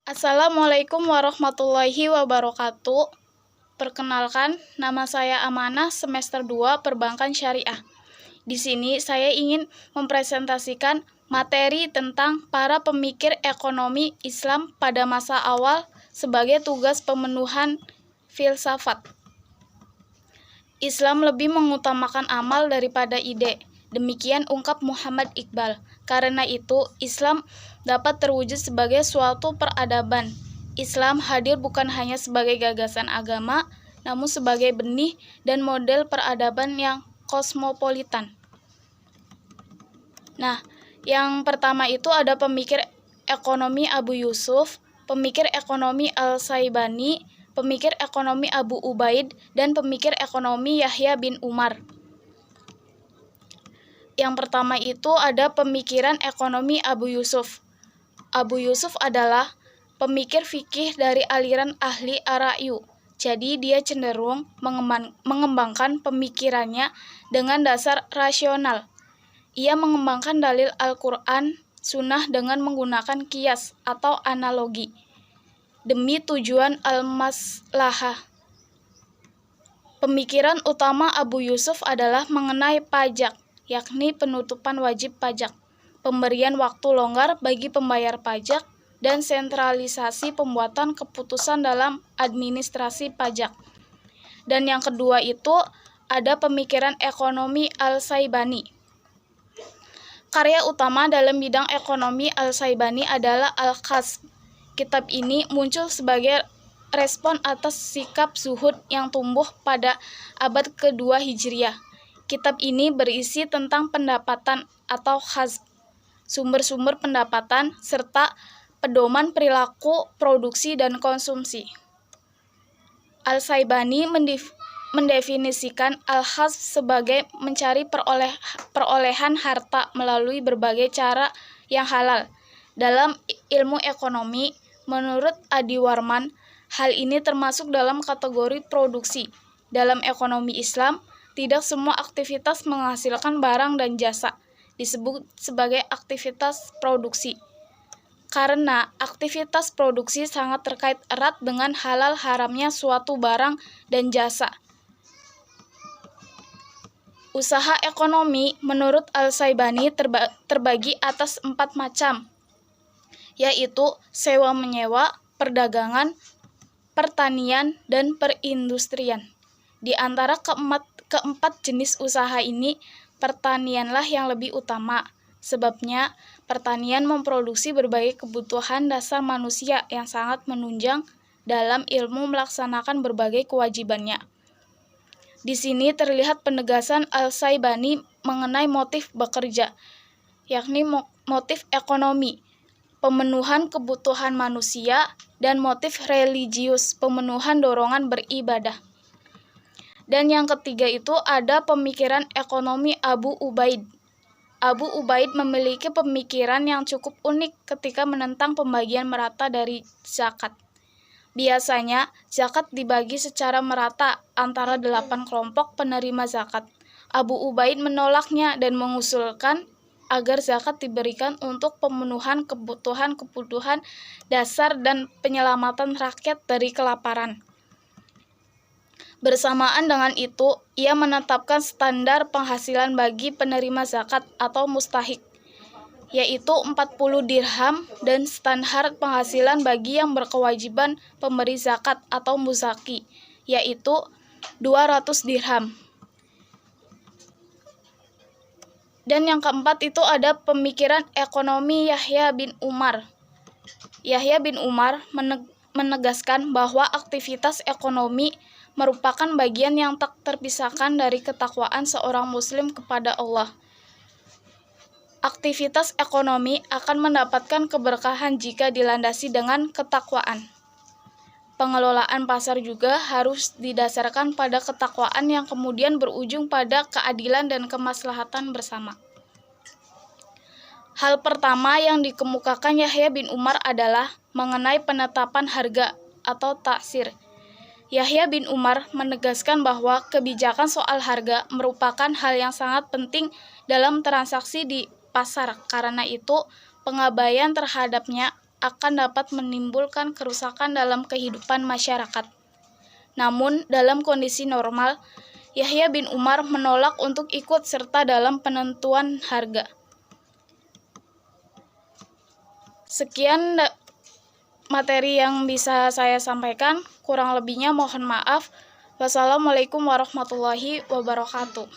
Assalamualaikum warahmatullahi wabarakatuh. Perkenalkan, nama saya Amanah, semester 2 Perbankan Syariah. Di sini saya ingin mempresentasikan materi tentang para pemikir ekonomi Islam pada masa awal sebagai tugas pemenuhan filsafat. Islam lebih mengutamakan amal daripada ide. Demikian ungkap Muhammad Iqbal. Karena itu, Islam dapat terwujud sebagai suatu peradaban. Islam hadir bukan hanya sebagai gagasan agama, namun sebagai benih dan model peradaban yang kosmopolitan. Nah, yang pertama itu ada pemikir ekonomi Abu Yusuf, pemikir ekonomi Al-Saibani, pemikir ekonomi Abu Ubaid, dan pemikir ekonomi Yahya bin Umar. Yang pertama itu ada pemikiran ekonomi Abu Yusuf. Abu Yusuf adalah pemikir fikih dari aliran ahli ar-ra'yu. Jadi dia cenderung mengembangkan pemikirannya dengan dasar rasional. Ia mengembangkan dalil Al-Quran, sunnah dengan menggunakan qiyas atau analogi demi tujuan al-maslahah. Pemikiran utama Abu Yusuf adalah mengenai pajak, yakni penutupan wajib pajak, pemberian waktu longgar bagi pembayar pajak, dan sentralisasi pembuatan keputusan dalam administrasi pajak. Dan yang kedua itu ada pemikiran ekonomi Al-Saibani. Karya utama dalam bidang ekonomi Al-Saibani adalah Al-Kasb. Kitab ini muncul sebagai respon atas sikap zuhud yang tumbuh pada abad kedua Hijriah. Kitab ini berisi tentang pendapatan atau khasb, sumber-sumber pendapatan, serta pedoman perilaku produksi dan konsumsi. Al-Saibani mendefinisikan al-khasb sebagai mencari perolehan harta melalui berbagai cara yang halal. Dalam ilmu ekonomi, menurut Adi Warman, hal ini termasuk dalam kategori produksi. Dalam ekonomi Islam, tidak semua aktivitas menghasilkan barang dan jasa disebut sebagai aktivitas produksi. Karena aktivitas produksi sangat terkait erat dengan halal haramnya suatu barang dan jasa. Usaha ekonomi menurut Al-Saibani terbagi atas 4 macam, yaitu sewa-menyewa, perdagangan, pertanian, dan perindustrian. Di antara keempat jenis usaha ini, pertanianlah yang lebih utama. Sebabnya, pertanian memproduksi berbagai kebutuhan dasar manusia yang sangat menunjang dalam ilmu melaksanakan berbagai kewajibannya. Di sini terlihat penegasan Al-Saibani mengenai motif bekerja, yakni motif ekonomi, pemenuhan kebutuhan manusia, dan motif religius, pemenuhan dorongan beribadah. Dan yang ketiga itu ada pemikiran ekonomi Abu Ubaid. Abu Ubaid memiliki pemikiran yang cukup unik ketika menentang pembagian merata dari zakat. Biasanya, zakat dibagi secara merata antara 8 kelompok penerima zakat. Abu Ubaid menolaknya dan mengusulkan agar zakat diberikan untuk pemenuhan kebutuhan dasar dan penyelamatan rakyat dari kelaparan. Bersamaan dengan itu, ia menetapkan standar penghasilan bagi penerima zakat atau mustahik, yaitu 40 dirham, dan standar penghasilan bagi yang berkewajiban pemberi zakat atau muzaki, yaitu 200 dirham. Dan yang keempat itu ada pemikiran ekonomi Yahya bin Umar. Yahya bin Umar menegaskan bahwa aktivitas ekonomi merupakan bagian yang tak terpisahkan dari ketakwaan seorang muslim kepada Allah. Aktivitas ekonomi akan mendapatkan keberkahan jika dilandasi dengan ketakwaan. Pengelolaan pasar juga harus didasarkan pada ketakwaan yang kemudian berujung pada keadilan dan kemaslahatan bersama. Hal pertama yang dikemukakan Yahya bin Umar adalah mengenai penetapan harga atau taksir. Yahya bin Umar menegaskan bahwa kebijakan soal harga merupakan hal yang sangat penting dalam transaksi di pasar. Karena itu, pengabaian terhadapnya akan dapat menimbulkan kerusakan dalam kehidupan masyarakat. Namun, dalam kondisi normal, Yahya bin Umar menolak untuk ikut serta dalam penentuan harga. Sekian materi yang bisa saya sampaikan, kurang lebihnya mohon maaf. Wassalamualaikum warahmatullahi wabarakatuh.